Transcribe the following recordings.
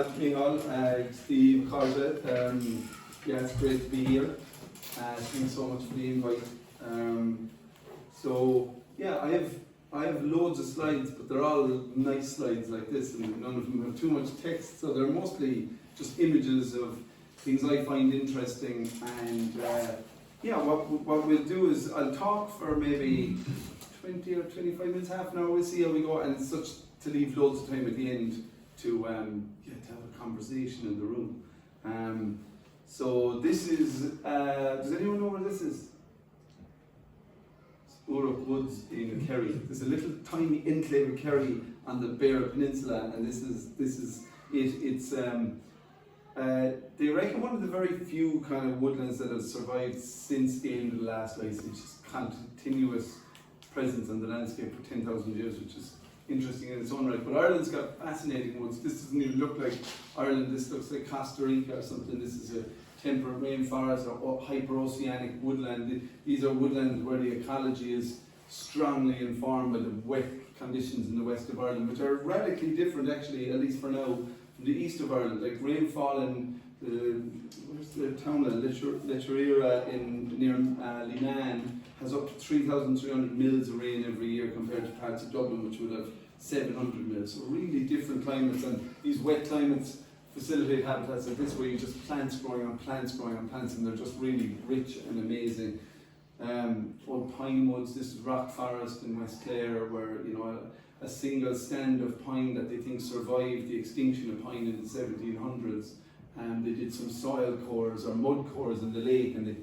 Foghlú, Steve Foghlú. Yeah, it's great to be here. Thanks so much for the invite. So yeah, I have loads of slides, but they're all nice slides like this, and none of them have too much text. So they're mostly just images of things I find interesting. And yeah, what we'll do is I'll talk for maybe 20 or 25 minutes, half an hour. We'll see how we go, and it's such to leave loads of time at the end to have a conversation in the room. So this is, does anyone know where this is? Uruk Woods in Kerry. There's a little tiny enclave of Kerry on the Beara Peninsula, and this is it. It's they reckon one of the very few kind of woodlands that have survived since the end of the last ice age. Just continuous presence on the landscape for 10,000 years, which is interesting in its own right. But Ireland's got fascinating woods. This doesn't even look like Ireland. This looks like Costa Rica or something. This is a temperate rainforest or hyperoceanic woodland. These are woodlands where the ecology is strongly informed by the wet conditions in the west of Ireland, which are radically different actually, at least for now, from the east of Ireland. Like rainfall in where's the town of Leitrim near Linan has up to 3,300 mils of rain every year compared to parts of Dublin which would have 700 mils. So really different climates, and these wet climates facilitate habitats like this where you just plants growing on plants, and they're just really rich and amazing. Old pine woods. This is Rock Forest in West Clare, where a single stand of pine that they think survived the extinction of pine in the 1700s. And they did some soil cores or mud cores in the lake, and they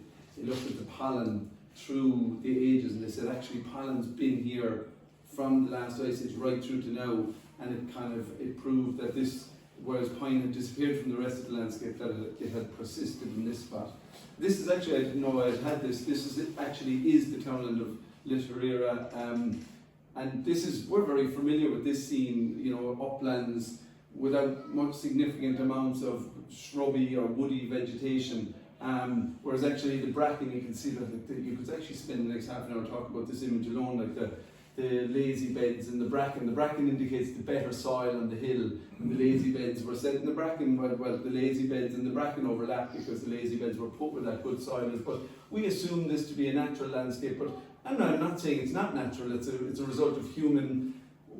looked at the pollen through the ages, and they said actually pollen's been here from the last ice age right through to now, and it proved that this, whereas pine had disappeared from the rest of the landscape, that it had persisted in this spot. This is actually, I didn't know I had this. This is the townland of Litterera, and we're very familiar with this scene, uplands without much significant amounts of shrubby or woody vegetation. Whereas actually the bracken, you can see that you could actually spend the next half an hour talking about this image alone, like the lazy beds and the bracken. The bracken indicates the better soil on the hill, and the lazy beds were set in the bracken. Well, the lazy beds and the bracken overlap because the lazy beds were put where that good soil is. But we assume this to be a natural landscape. But I'm not saying it's not natural. It's a result of human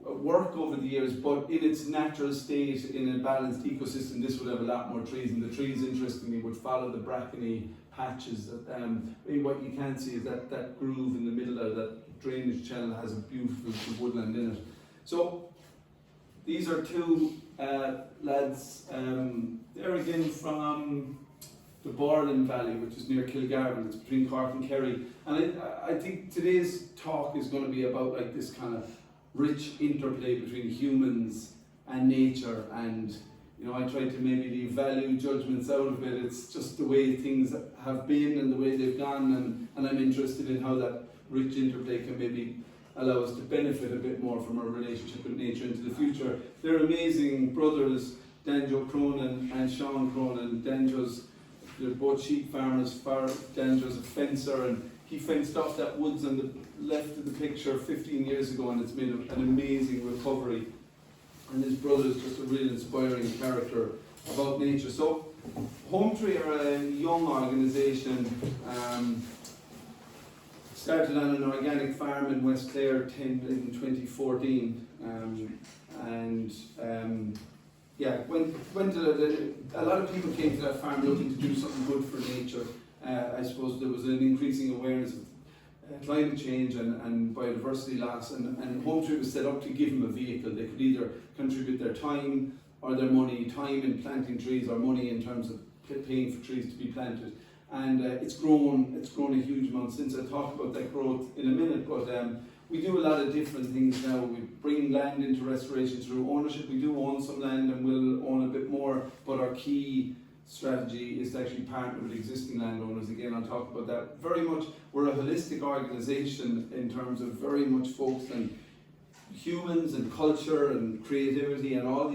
work over the years. But in its natural state, in a balanced ecosystem, this would have a lot more trees. And the trees, interestingly, would follow the brackeny patches. What you can see is that groove in the middle of that drainage channel has a beautiful woodland in it. So these are two lads, they're again from the Borland Valley, which is near Kilgarvan. It's between Cork and Kerry. And I think today's talk is going to be about like this kind of rich interplay between humans and nature, and I try to maybe leave value judgments out of it. It's just the way things have been and the way they've gone, and I'm interested in how that rich interplay can maybe allow us to benefit a bit more from our relationship with nature into the future. They're amazing brothers, Danjo Cronin and Sean Cronin. They're both sheep farmers. Danjo's a fencer, and he fenced off that woods on the left of the picture 15 years ago, and it's made an amazing recovery. And his brother is just a real inspiring character about nature. So Home Tree are a young organisation. Started on an organic farm in West Clare in 2014, a lot of people came to that farm looking to do something good for nature. I suppose there was an increasing awareness of climate change and biodiversity loss, and Home Tree was set up to give them a vehicle. They could either contribute their time or their money, time in planting trees or money in terms of paying for trees to be planted. And it's grown a huge amount since. I'll talk about that growth in a minute, but we do a lot of different things now. We bring land into restoration through ownership. We do own some land and we'll own a bit more, but our key strategy is to actually partner with existing landowners. Again, I'll talk about that. Very much, we're a holistic organisation in terms of very much focused on humans and culture and creativity and all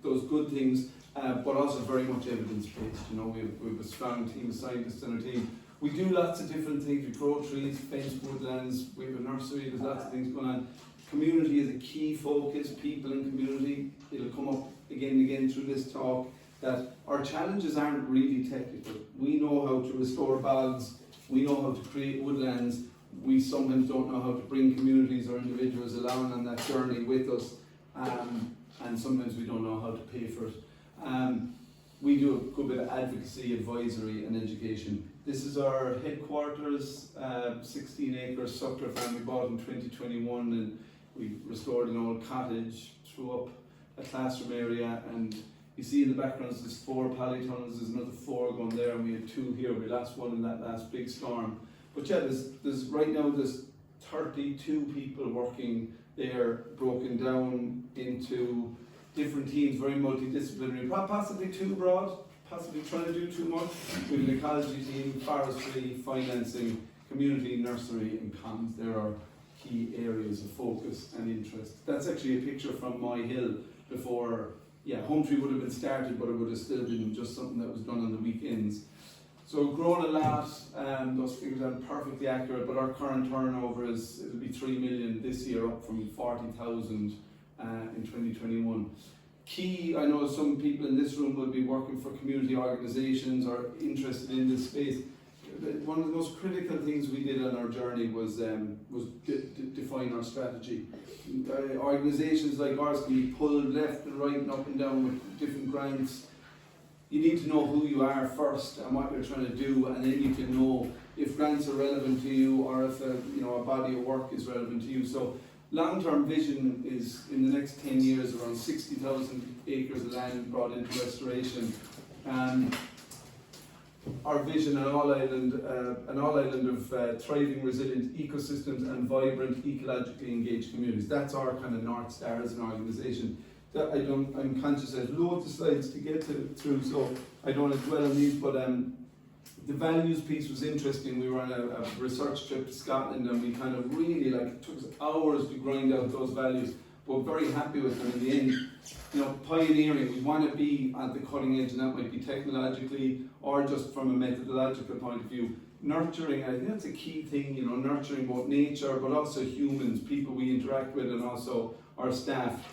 those good things, but also very much evidence-based. We have a strong team of scientists on our team. We do lots of different things. We grow trees, fence woodlands, we have a nursery, there's lots of things going on. Community is a key focus, people and community. It'll come up again and again through this talk that our challenges aren't really technical. We know how to restore bogs, we know how to create woodlands, we sometimes don't know how to bring communities or individuals along on that journey with us, and sometimes we don't know how to pay for it. We do a good bit of advocacy, advisory and education. This is our headquarters, 16 acres, Suckler farm we bought in 2021, and we restored an old cottage, threw up a classroom area, and you see in the background there's 4 polytunnels, there's another 4 going there, and we had 2 here. We lost one in that last big storm. But yeah, there's right now there's 32 people working there, broken down into different teams, very multidisciplinary, possibly too broad, possibly trying to do too much. We have an ecology team, forestry, financing, community, nursery and comms. There are key areas of focus and interest. That's actually a picture from my hill before, Home Tree would have been started, but it would have still been just something that was done on the weekends. So grown a lot, those figures aren't perfectly accurate, but our current turnover it'll be 3 million this year, up from 40,000 in 2021. Key, I know some people in this room will be working for community organisations or interested in this space. One of the most critical things we did on our journey was define our strategy. Organisations like ours can be pulled left and right and up and down with different grants. You need to know who you are first and what you're trying to do, and then you can know if grants are relevant to you or if a body of work is relevant to you. So long-term vision is in the next 10 years around 60,000 acres of land brought into restoration. Our vision, an all-island of thriving, resilient ecosystems and vibrant, ecologically engaged communities. That's our kind of North Star as an organisation. I'm conscious there's loads of slides to get through, so I don't want to dwell on these, but the values piece was interesting. We were on a research trip to Scotland, and we kind of really, it took us hours to grind out those values, but we're very happy with them in the end. Pioneering, we want to be at the cutting edge, and that might be technologically or just from a methodological point of view. Nurturing, I think that's a key thing, nurturing both nature, but also humans, people we interact with, and also our staff.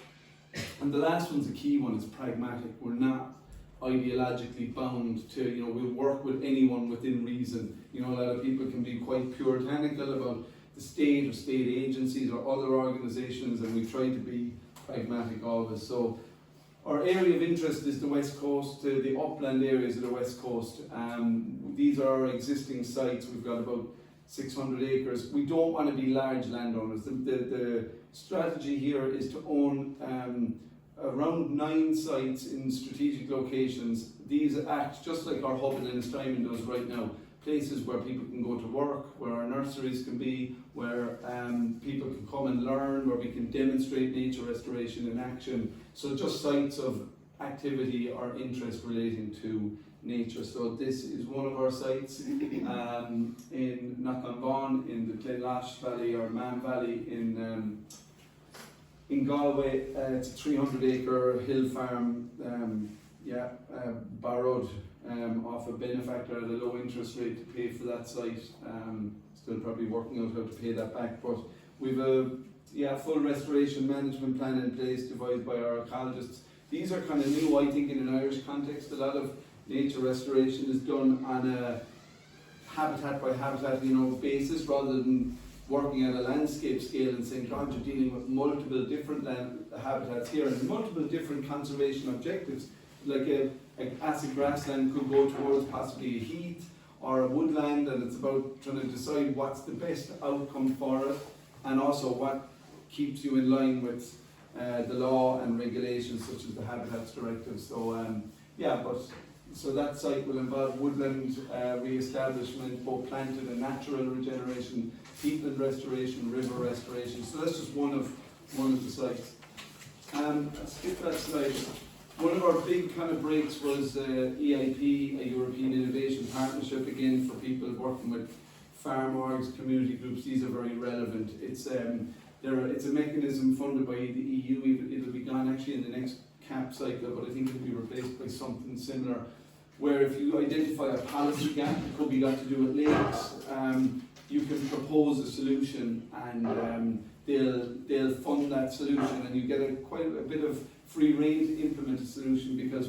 And the last one's a key one, is pragmatic. We're not ideologically bound to, we'll work with anyone within reason. A lot of people can be quite puritanical about the state or state agencies or other organisations, and we try to be pragmatic always. So our area of interest is the West Coast, the upland areas of the West Coast. These are our existing sites. We've got about 600 acres. We don't want to be large landowners. The strategy here is to own around 9 sites in strategic locations. These act just like our hub in Ennistimon does right now. Places where people can go to work, where our nurseries can be, where people can come and learn, where we can demonstrate nature restoration in action. So just sites of activity or interest relating to nature. So this is one of our sites in Knockon in the Glenlash Valley or Man Valley in Galway. It's a 300-acre hill farm, borrowed off a benefactor at a low interest rate to pay for that site. Still probably working out how to pay that back, but we've a full restoration management plan in place devised by our ecologists. These are kind of new, I think, in an Irish context. A lot of nature restoration is done on a habitat by habitat basis, rather than working at a landscape scale and saying, God, you're dealing with multiple different habitats here and multiple different conservation objectives. Like a acid grassland could go towards possibly a heath or a woodland, and it's about trying to decide what's the best outcome for it, and also what keeps you in line with the law and regulations such as the Habitats Directive. So that site will involve woodland re-establishment, both planted and natural regeneration, peatland restoration, river restoration. So that's just one of the sites. I'll skip that slide. One of our big kind of breaks was EIP, a European Innovation Partnership, again for people working with farm orgs, community groups. These are very relevant. It's a mechanism funded by the EU. It'll be gone actually in the next CAP cycle, but I think it'll be replaced by something similar, where if you identify a policy gap, it could be got to do with lakes, you can propose a solution, and they'll fund that solution, and you get quite a bit of free rein to implement a solution, because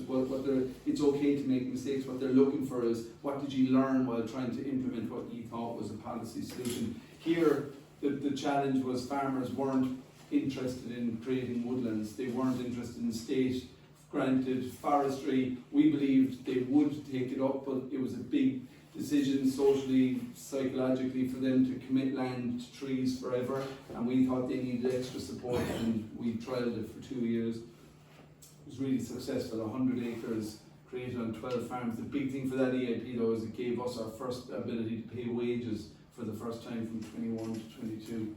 it's okay to make mistakes. What they're looking for is, what did you learn while trying to implement what you thought was a policy solution. Here, the challenge was farmers weren't interested in creating woodlands. They weren't interested in state-granted forestry. We believed they would take it up, but it was a big decision socially, psychologically, for them to commit land to trees forever, and we thought they needed extra support, and we trialled it for 2 years. It was really successful, 100 acres created on 12 farms. The big thing for that EIP though is it gave us our first ability to pay wages for the first time from 21 to 22.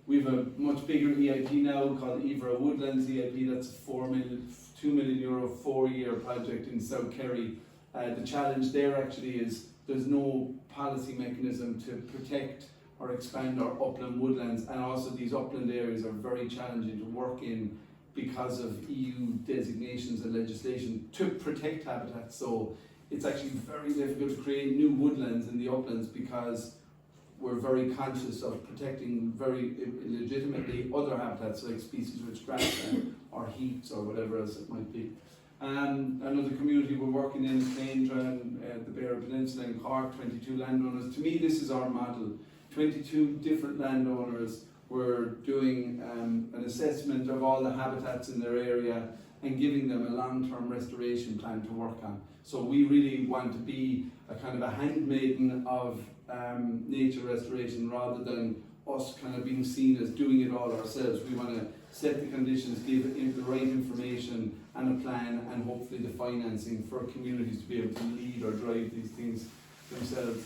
We have a much bigger EIP now called Ivra Woodlands EIP. That's a €2 million 4-year project in South Kerry. The challenge there actually is there's no policy mechanism to protect or expand our upland woodlands, and also these upland areas are very challenging to work in because of EU designations and legislation to protect habitats. So it's actually very difficult to create new woodlands in the uplands, because we're very conscious of protecting very legitimately other habitats like species-rich grassland or heaths or whatever else it might be. Another community we're working in is Caindra, the Beara Peninsula in Cork, 22 landowners. To me, this is our model. 22 different landowners were doing an assessment of all the habitats in their area and giving them a long-term restoration plan to work on. So we really want to be a kind of a handmaiden of nature restoration, rather than us kind of being seen as doing it all ourselves. We want to set the conditions, give the right information and a plan, and hopefully the financing for communities to be able to lead or drive these things themselves.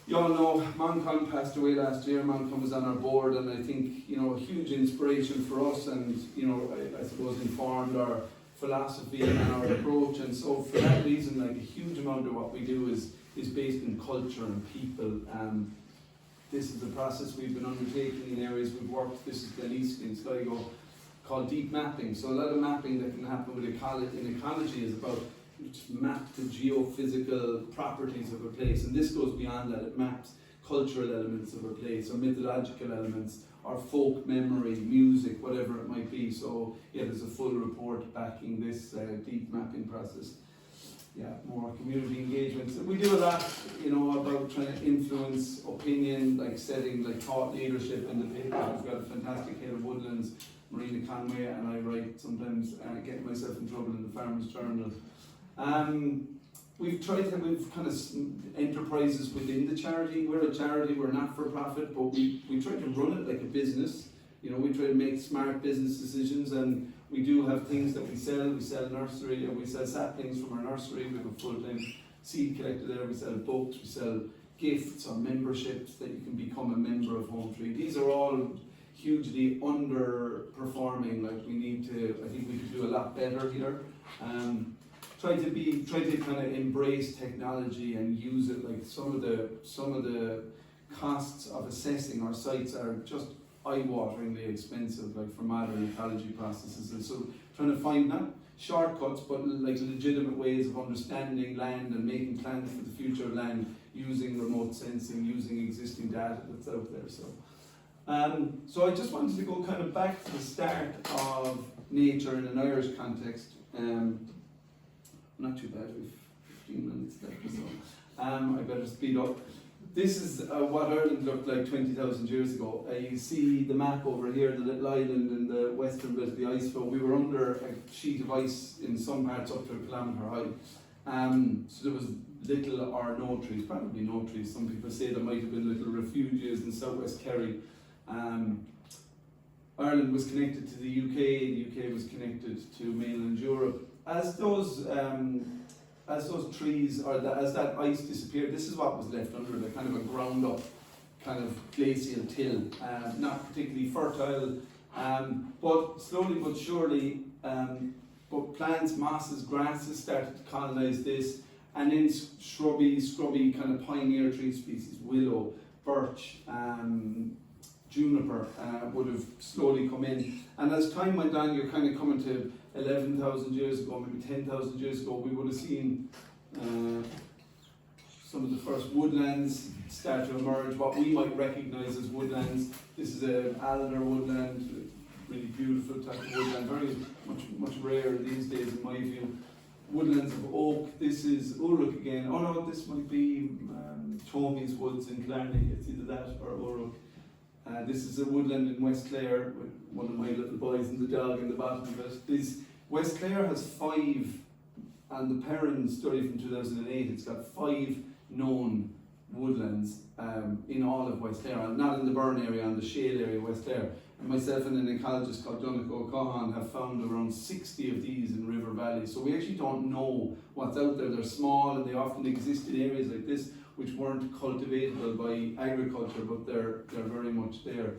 You all know Moncon passed away last year. Moncon was on our board, and I think, you know, a huge inspiration for us, and, you know, I suppose informed our philosophy and our approach. And so for that reason, like, a huge amount of what we do is based in culture and people. This is the process we've been undertaking in areas we've worked. This is Glenisky in Sligo, called deep mapping. So a lot of mapping that can happen with ecology is about map the geophysical properties of a place, and this goes beyond that. It maps cultural elements of a place, or mythological elements, or folk memory, music, whatever it might be. So yeah, there's a full report backing this deep mapping process. Yeah, more community engagement. So we do a lot, you know, about trying to influence opinion, like setting like thought leadership in the paper. We've got a fantastic head of woodlands, Marina Conway, and I write sometimes, getting myself in trouble in the Farmers Journal. We've kind of enterprises within the charity. We're a charity, we're not for profit, but we try to run it like a business. You know, we try to make smart business decisions, and we do have things that we sell. We sell nursery, and we sell saplings from our nursery. We have a full-time seed collector there. We sell books, we sell gifts or memberships that you can become a member of Home Tree. These are all hugely underperforming. Like, I think we could do a lot better here. Try to kind of embrace technology and use it. Like, some of the costs of assessing our sites are just eye-wateringly expensive, like, for modern ecology processes. And so trying to find not shortcuts, but like legitimate ways of understanding land and making plans for the future of land, using remote sensing, using existing data that's out there. So I just wanted to go kind of back to the start of nature in an Irish context. Not too bad, we've 15 minutes left, so I better speed up. This is what Ireland looked like 20,000 years ago. You see the map over here, the little island in the western bit of the ice floe. We were under a sheet of ice in some parts up to 1 kilometre high. So there was little or no trees, probably no trees. Some people say there might have been little refuges in southwest Kerry. Ireland was connected to the UK was connected to mainland Europe. As those trees, or as that ice disappeared, this is what was left under, the kind of a ground up kind of glacial till, not particularly fertile, but slowly but surely, but plants, mosses, grasses started to colonise this, and then scrubby kind of pioneer tree species, willow, birch, juniper would have slowly come in. And as time went on, you're kind of coming to 11,000 years ago, maybe 10,000 years ago, we would have seen some of the first woodlands start to emerge, what we might recognise as woodlands. This is an alder woodland, really beautiful type of woodland, very much rarer these days in my view. Woodlands of oak. This is Uruk again. Oh no, this might be Tomy's Woods in Clarny. It's either that or Uruk. This is a woodland in West Clare with one of my little boys and the dog in the bottom of it. West Clare has 5, and the Perrin study from 2008, it's got 5 known woodlands in all of West Clare, not in the Burn area, in the Shale area of West Clare. And myself and an ecologist called Donnacha O'Cahan have found around 60 of these in River Valley. So we actually don't know what's out there. They're small and they often exist in areas like this which weren't cultivatable by agriculture, but they're very much there.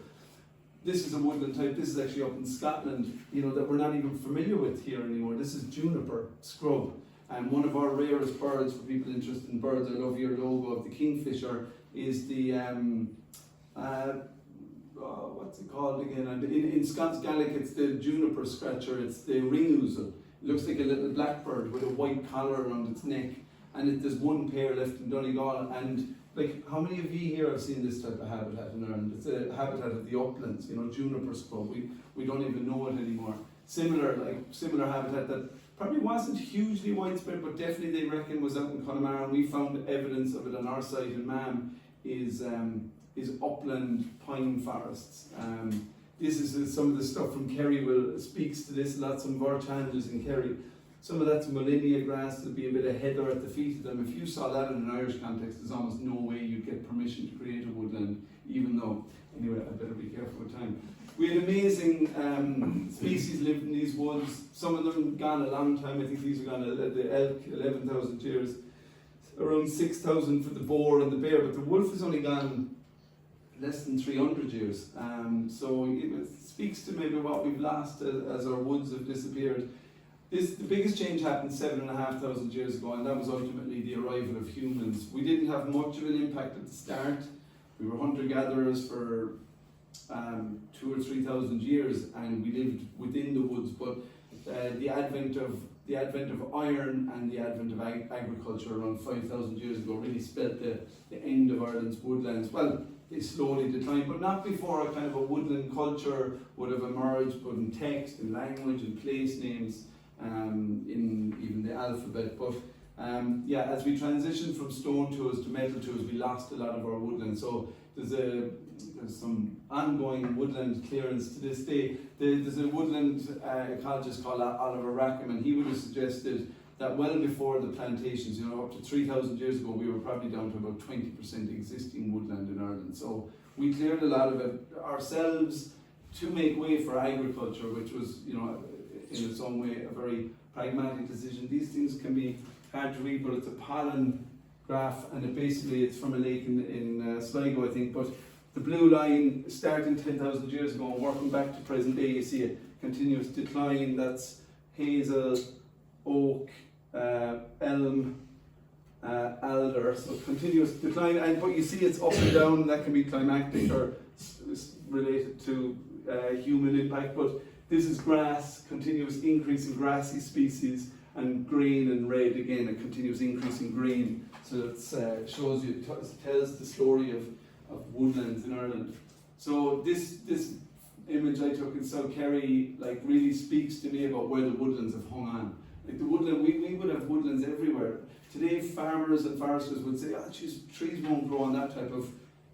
This is a woodland type. This is actually up in Scotland, that we're not even familiar with here anymore. This is juniper scrub. And one of our rarest birds, for people interested in birds, I love your logo of the kingfisher, is the, what's it called again? And in Scots Gaelic, it's the juniper scratcher, it's the ring ouzel. It looks like a little blackbird with a white collar around its neck. And there's one pair left in Donegal. And how many of you here have seen this type of habitat in Ireland? It's a habitat of the uplands, juniper scrub. We don't even know it anymore. Similar habitat that probably wasn't hugely widespread, but definitely they reckon was out in Connemara, and we found evidence of it on our site in Mam, is upland pine forests. This is some of the stuff from Kerry speaks to this, some of our challenges in Kerry. Some of that's Molinia grass, there'll be a bit of heather at the feet of them. If you saw that in an Irish context, there's almost no way you'd get permission to create a woodland, even though, anyway, I better be careful with time. We had amazing species lived in these woods. Some of them gone a long time. I think these are gone, the elk, 11,000 years. Around 6,000 for the boar and the bear, but the wolf has only gone less than 300 years. So it speaks to maybe what we've lost as our woods have disappeared. The biggest change happened 7,500 years ago, and that was ultimately the arrival of humans. We didn't have much of an impact at the start. We were hunter-gatherers for 2,000 or 3,000 years, and we lived within the woods. But the advent of iron and the advent of agriculture around 5,000 years ago really spelled the end of Ireland's woodlands. Well, they slowly declined, but not before a kind of a woodland culture would have emerged, but in text, in language, in place names, in even the alphabet. But as we transitioned from stone tools to metal tools, we lost a lot of our woodland. So there's some ongoing woodland clearance to this day. There's a woodland ecologist called Oliver Rackham, and he would have suggested that well before the plantations, up to 3,000 years ago, we were probably down to about 20% existing woodland in Ireland. So we cleared a lot of it ourselves to make way for agriculture, which was, in its own way, a very pragmatic decision. These things can be hard to read, but it's a pollen graph, and it's from a lake in Sligo, I think. But the blue line starting 10,000 years ago and working back to present day, you see a continuous decline. That's hazel, oak, elm, alder, so continuous decline. But you see it's up and down. That can be climactic or related to human impact. But this is grass, continuous increase in grassy species, and green and red again, a continuous increase in green. So it shows you, tells the story of woodlands in Ireland. So this image I took in South Kerry really speaks to me about where the woodlands have hung on. The woodland, we would have woodlands everywhere. Today farmers and foresters would say, trees won't grow on that type of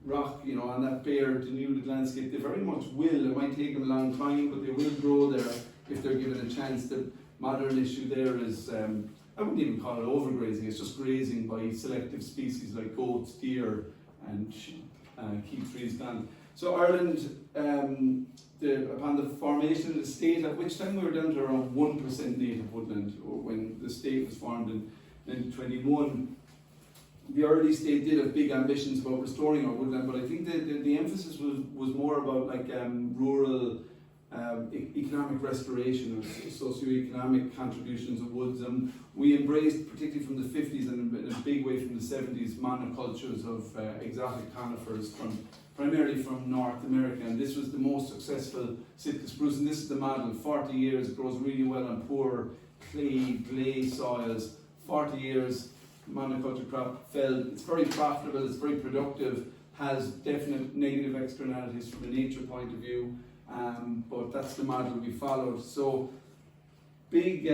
rock, on that bare, denuded landscape. They very much will. It might take them a long time, but they will grow there if they're given a chance. The modern issue there is, I wouldn't even call it overgrazing, it's just grazing by selective species like goats, deer, and sheep, keep trees gone. So Ireland, upon the formation of the state, at which time we were down to around 1% native woodland, or when the state was formed in 1921, the early state did have big ambitions about restoring our woodland, but I think the emphasis was more about rural economic restoration or socio-economic contributions of woods. And we embraced, particularly from the 50s and in a big way from the 70s, monocultures of exotic conifers primarily from North America, and this was the most successful Sitka spruce, and this is the model. 40 years, grows really well on poor clay, gley soils. 40 years, monoculture crop, felled. It's very profitable, it's very productive, has definite negative externalities from a nature point of view, but that's the model we followed. So big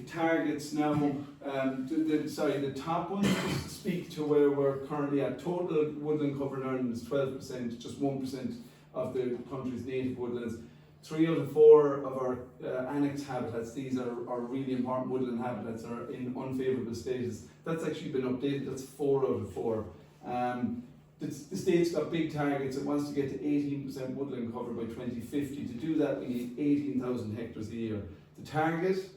targets now. The top ones, just to speak to where we're currently at. Total woodland cover in Ireland is 12%, just 1% of the country's native woodlands. 3 out of 4 of our annex habitats, these are really important woodland habitats, are in unfavourable status. That's actually been updated, that's 4 out of 4. The state's got big targets. It wants to get to 18% woodland cover by 2050. To do that, we need 18,000 hectares a year. The target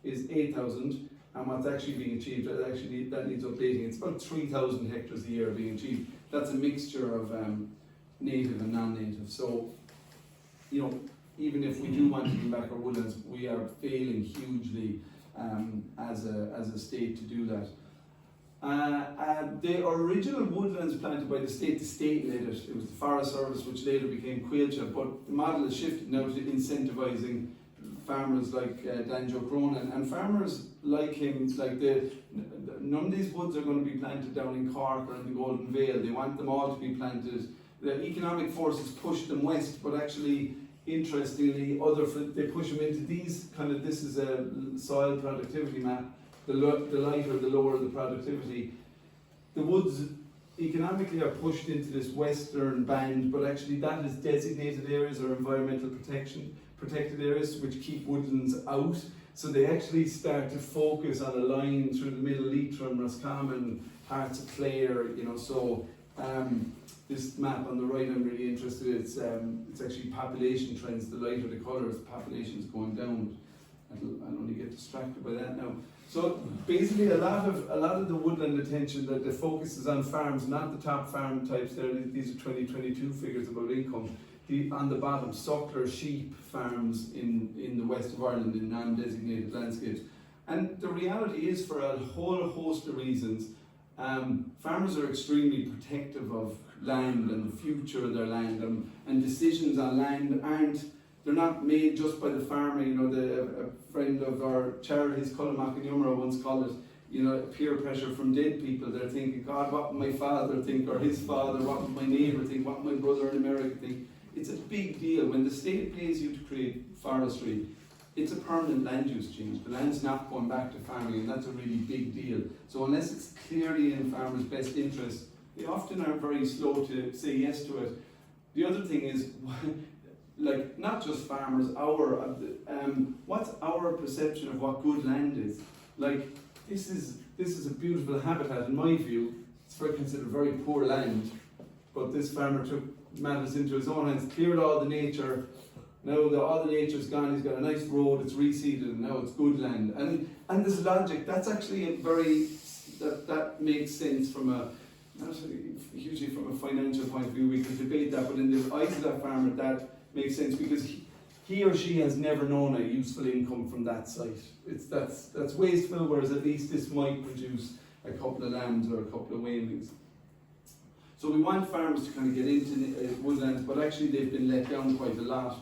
is 8,000, and what's actually being achieved, that needs updating. It's about 3,000 hectares a year being achieved. That's a mixture of native and non-native. So, you know, even if we do want to bring back our woodlands, we are failing hugely as a state to do that. The original woodlands planted by the state led it. It was the Forest Service, which later became Quailcha, but the model has shifted now to incentivising farmers like Danjo Cronin, and farmers like him, none of these woods are going to be planted down in Cork or in the Golden Vale. They want them all to be planted. The economic forces push them west, but actually, interestingly, they push them into these this is a soil productivity map. The lighter, the lower the productivity. The woods economically are pushed into this western band, but actually that is designated areas or environmental protected areas which keep woodlands out. So they actually start to focus on a line through the middle, Leitrim, Roscommon, parts of Clare, you know. So this map on the right, I'm really interested in. It's actually population trends. The lighter the colours, population is going down. I'll only get distracted by that now. So basically, a lot of the woodland attention, that the focus is on farms, not the top farm types. There, these are 2022 figures about income. On the bottom, suckler sheep farms in the west of Ireland in non-designated landscapes. And the reality is, for a whole host of reasons, farmers are extremely protective of land and the future of their land, and decisions on land they're not made just by the farmer. You know, a friend of our charities, Cullamach and Yumra, once called it, you know, peer pressure from dead people. They're thinking, God, what would my father think, or his father, what would my neighbour think, what would my brother in America think? It's a big deal. When the state pays you to create forestry, it's a permanent land use change. The land's not going back to farming, and that's a really big deal. So unless it's clearly in farmers' best interest, they often are very slow to say yes to it. The other thing is, like, not just farmers, what's our perception of what good land is? Like, this is a beautiful habitat in my view. It's considered very poor land, but this farmer took matters into his own hands, cleared all the nature. Now all the nature's gone. He's got a nice road. It's reseeded, and now it's good land. And this logic, that's actually that makes sense from not hugely from a financial point of view. We could debate that, but in the eyes of that farmer, that makes sense, because he or she has never known a useful income from that site. That's wasteful, whereas at least this might produce a couple of lambs or a couple of weanlings. So we want farmers to kind of get into woodlands, but actually they've been let down quite a lot.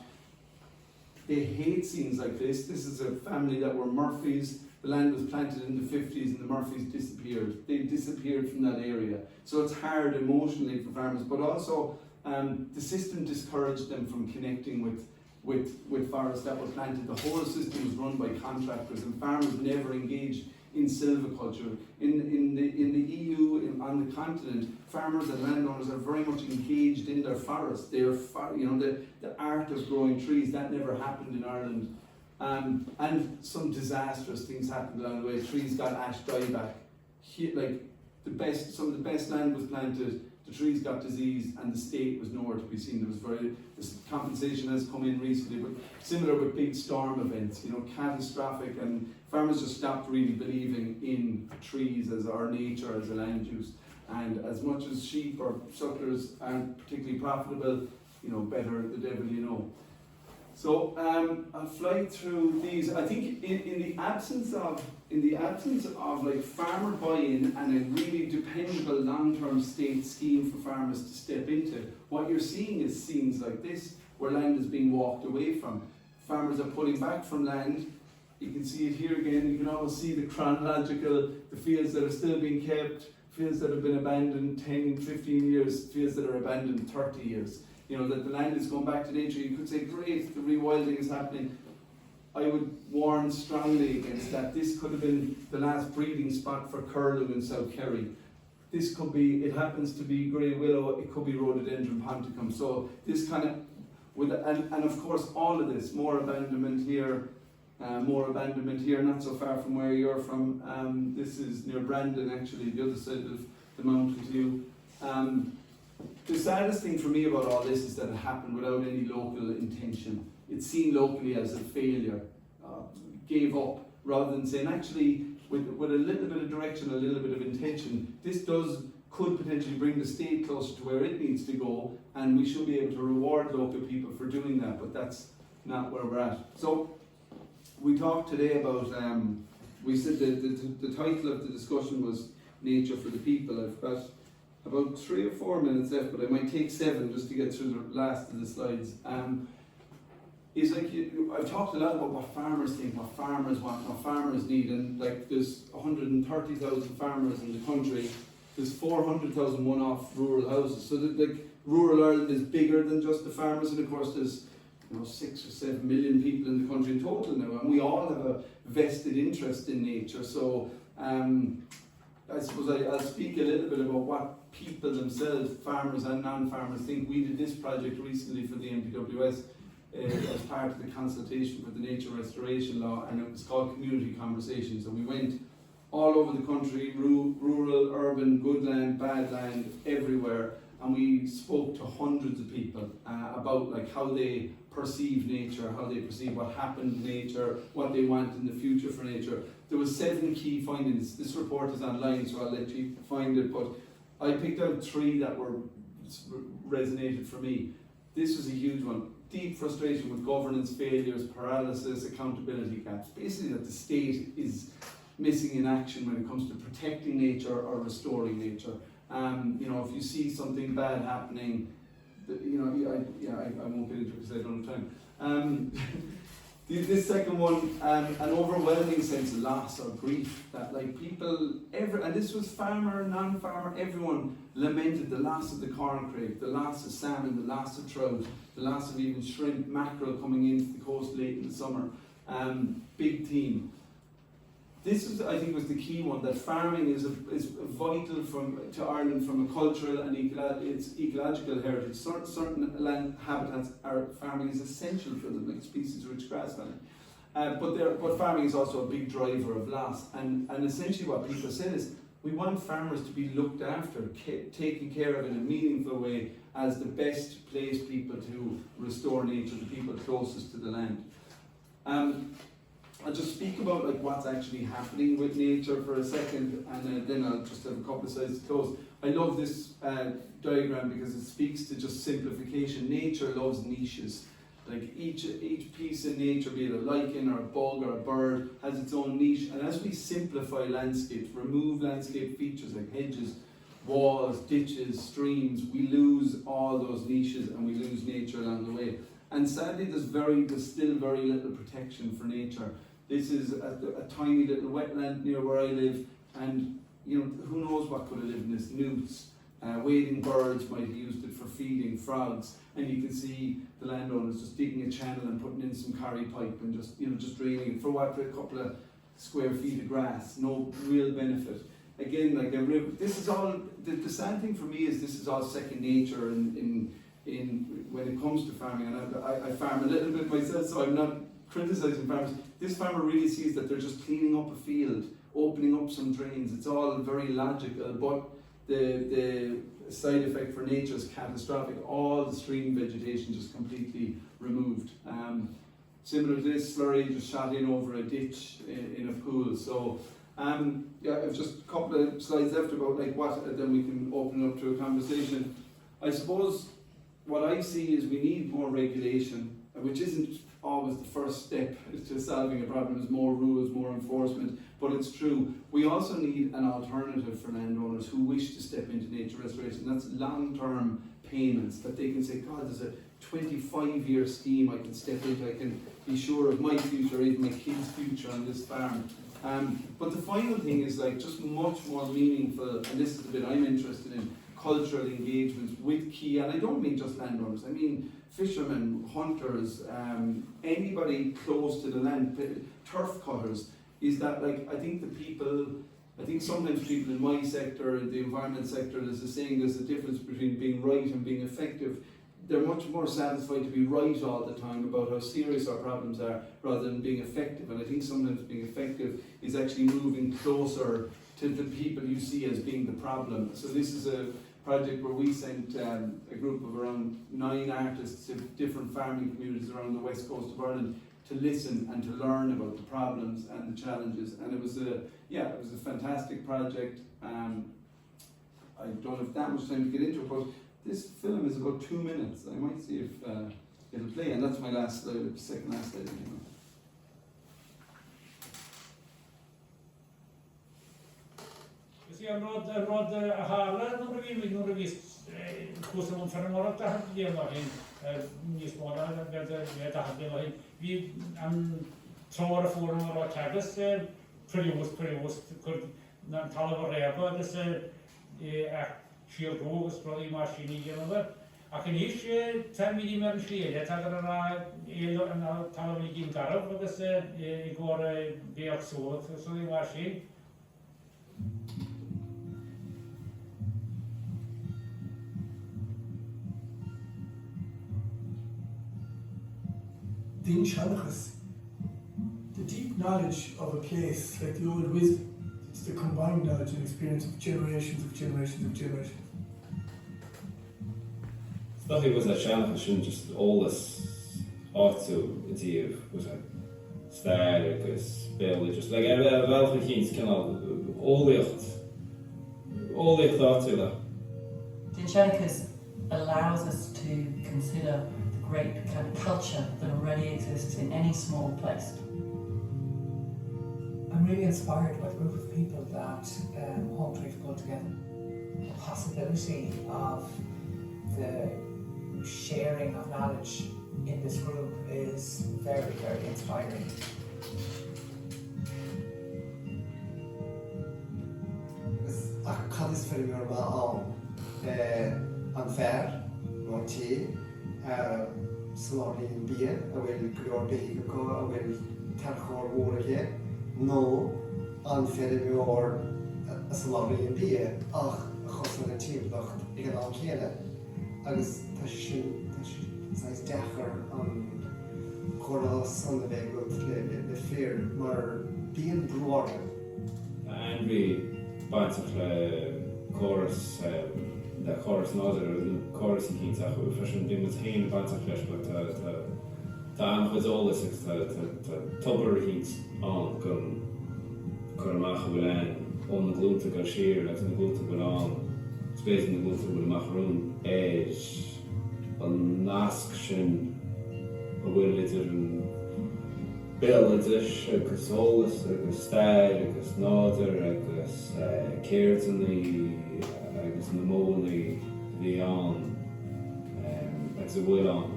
They hate scenes like this. This is a family that were Murphys. The land was planted in the 50s and the Murphys disappeared. They disappeared from that area. So it's hard emotionally for farmers, but also the system discouraged them from connecting with forests that were planted. The whole system was run by contractors, and farmers never engaged in silviculture. In the EU, on the continent, farmers and landowners are very much engaged in their forests. They're, the art of growing trees, that never happened in Ireland. And some disastrous things happened along the way. Trees got ash dieback. Some of the best land was planted, the trees got diseased, and the state was nowhere to be seen. This compensation has come in recently, but similar with big storm events, catastrophic, and farmers just stopped really believing in trees as our nature, as a land use. And as much as sheep or sucklers aren't particularly profitable, better the devil you know. So I'll fly through these. I think in the absence of like farmer buy-in and a really dependable long-term state scheme for farmers to step into, what you're seeing is scenes like this, where land is being walked away from. Farmers are pulling back from land, You can see it here again. You can almost see the chronological, the fields that are still being kept, fields that have been abandoned 10, 15 years, fields that are abandoned 30 years. You know, that the land is going back to nature. You could say, great, the rewilding is happening. I would warn strongly against that. This could have been the last breeding spot for curlew in South Kerry. This could be, it happens to be grey willow, it could be rhododendron ponticum. So this kind of, and of course all of this, more abandonment here, not so far from where you're from. This is near Brandon actually, the other side of the mountain to you. The saddest thing for me about all this is that it happened without any local intention. It's seen locally as a failure, gave up, rather than saying actually with a little bit of direction, a little bit of intention, this could potentially bring the state closer to where it needs to go, and we should be able to reward local people for doing that, but that's not where we're at. So we talked today about, we said the title of the discussion was Nature for the People. I've got about 3 or 4 minutes left, but I might take 7 just to get through the last of the slides. Is like I've talked a lot about what farmers think, what farmers want, what farmers need, and like there's 130,000 farmers in the country. There's 400,000 one-off rural houses. So that like rural Ireland is bigger than just the farmers, and of course there's 6 or 7 million people in the country in total now, and we all have a vested interest in nature. So I suppose I'll speak a little bit about what people themselves, farmers and non-farmers, think. We did this project recently for the MPWS as part of the consultation for the Nature Restoration Law, and it was called Community Conversations. And we went all over the country, rural, urban, good land, bad land, everywhere, and we spoke to hundreds of people about like how they perceive nature, how they perceive what happened to nature, what they want in the future for nature. There was 7 key findings. This report is online, so I'll let you find it, but I picked out 3 that resonated for me. This was a huge one. Deep frustration with governance failures, paralysis, accountability gaps. Basically that the state is missing in action when it comes to protecting nature or restoring nature. If you see something bad happening, I won't get into it because I don't have time. This second one, an overwhelming sense of loss or grief, that like people, and this was farmer, non-farmer, everyone lamented the loss of the corn crake, the loss of salmon, the loss of trout, the loss of even shrimp, mackerel coming into the coast late in the summer. Big theme. This is, I think, was the key one, that farming is vital to Ireland from a cultural and its ecological heritage. Certain land habitats, farming is essential for them, like species-rich grassland. But farming is also a big driver of loss. And essentially what people said is, we want farmers to be looked after, taken care of in a meaningful way as the best placed people to restore nature, the people closest to the land. I'll just speak about like what's actually happening with nature for a second, and then I'll just have a couple of slides to close. I love this diagram because it speaks to just simplification. Nature loves niches. Like each piece in nature, be it a lichen or a bug or a bird, has its own niche. And as we simplify landscapes, remove landscape features like hedges, walls, ditches, streams, we lose all those niches and we lose nature along the way. And sadly, there's still very little protection for nature. This is a tiny little wetland near where I live, and who knows what could have lived in this. Newts, wading birds might have used it for feeding, frogs, and you can see the landowners just digging a channel and putting in some carry pipe and just draining it for a couple of square feet of grass. No real benefit. Again, like a river. This is all. The sad thing for me is this is all second nature in when it comes to farming, and I farm a little bit myself, so I'm not criticizing farmers. This farmer really sees that they're just cleaning up a field, opening up some drains. It's all very logical, but the side effect for nature is catastrophic. All the stream vegetation just completely removed. Similar to this, slurry just shot in over a ditch in a pool. So I've just a couple of slides left about like what, then we can open up to a conversation. I suppose what I see is we need more regulation, which isn't always the first step to solving a problem. Is more rules, more enforcement, but it's true. We also need an alternative for landowners who wish to step into nature restoration. That's long-term payments that they can say, God, there's a 25-year scheme I can step into. I can be sure of my future, even my kids' future on this farm. But the final thing is like just much more meaningful, and this is the bit I'm interested in, cultural engagements with key, and I don't mean just landowners, I mean fishermen, hunters, anybody close to the land, turf cutters, is that like, I think sometimes people in my sector, in the environment sector, there's a saying, there's a difference between being right and being effective. They're much more satisfied to be right all the time about how serious our problems are rather than being effective. And I think sometimes being effective is actually moving closer to the people you see as being the problem. So this is a project where we sent a group of around 9 artists to different farming communities around the west coast of Ireland to listen and to learn about the problems and the challenges. And it was a fantastic project. I don't have that much time to get into it, but this film is about 2 minutes. I might see if it'll play, and that's my last slide, second last slide. Jag råd Harla några visst kurser om förmårat att det var en nysmåla det hade var vi tror för några tags period när talar var reba det så kyrkogos från maskinen genom att ni är termini med slier det talar en talar vi in där och det så igår det också så det maskin. Din Shanachas, the deep knowledge of a place, like the old wisdom, it's the combined knowledge and experience of generations of generations of generations. Nothing was a Shanachas and just all this to idea was a static, spell, just like welke kids can all the thoughts of that. The Shanachas allows us to consider great kind of culture that already exists in any small place. I'm really inspired by the group of people that hopefully to pull together. The possibility of the sharing of knowledge in this group is very, very inspiring. Kan för mig vara unfair, någonting. Slowly in beer, I will grow big, I will tell war again. No, unfair or slowly in beer. Chos na team dacht, ik heb al keren. Agus size dacher choras on the way go to the fair, maar being broad. And we bunch of chorus. The chorus the chorus in Keen's we fashion dim with hand bunch of flesh, but the was all this the topper heats on can machen willen on the glue to go sheer, like the glue to go on, space in the glue to the macaroon edge, on nasction, a will little bill edish, a casolus, a stag, a snodder, a cares in the in the mole, the on, it's a will on.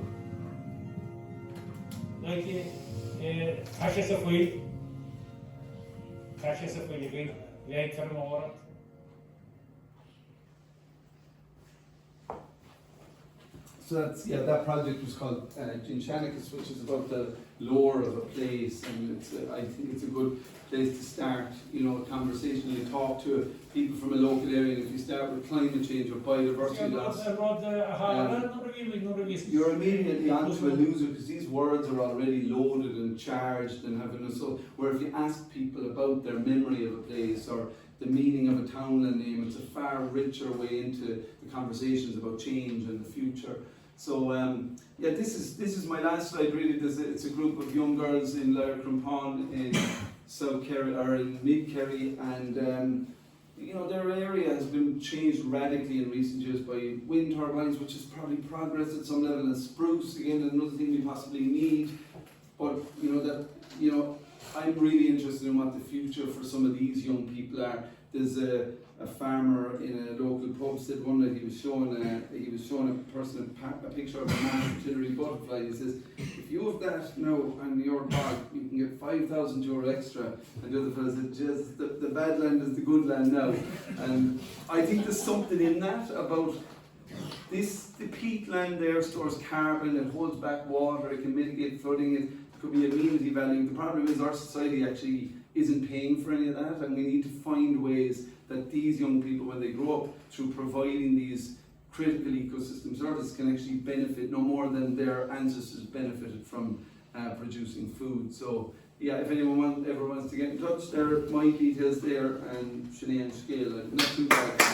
Like, Tasha Safui again, like for more. So that project was called Ginshanicus, which is about the lore of a place, and I think it's a good place to start, a conversation and talk to people from a local area. And if you start with climate change or biodiversity loss, you're immediately onto a loser because these words are already loaded and charged and having so. Where if you ask people about their memory of a place or the meaning of a townland name, it's a far richer way into the conversations about change and the future. So this is my last slide. Really, it's a group of young girls in Lower Crumpon in South Kerry or in Mid Kerry, and their area has been changed radically in recent years by wind turbines, which is probably progress at some level, and spruce again, another thing we possibly need. But I'm really interested in what the future for some of these young people are. There's a farmer in a local pub said one night he was showing a person a picture of a massive Chillery butterfly. He says, if you have that now on your bag, you can get €5,000 extra. And the other fellow said, just the bad land is the good land now. And I think there's something in that about this. The peatland there stores carbon, it holds back water, it can mitigate flooding, it could be amenity value. The problem is our society actually isn't paying for any of that, and we need to find ways that these young people, when they grow up, through providing these critical ecosystem services, can actually benefit no more than their ancestors benefited from producing food. So yeah, if anyone ever wants to get in touch, there are my details there, and Sinead Scale, not too bad.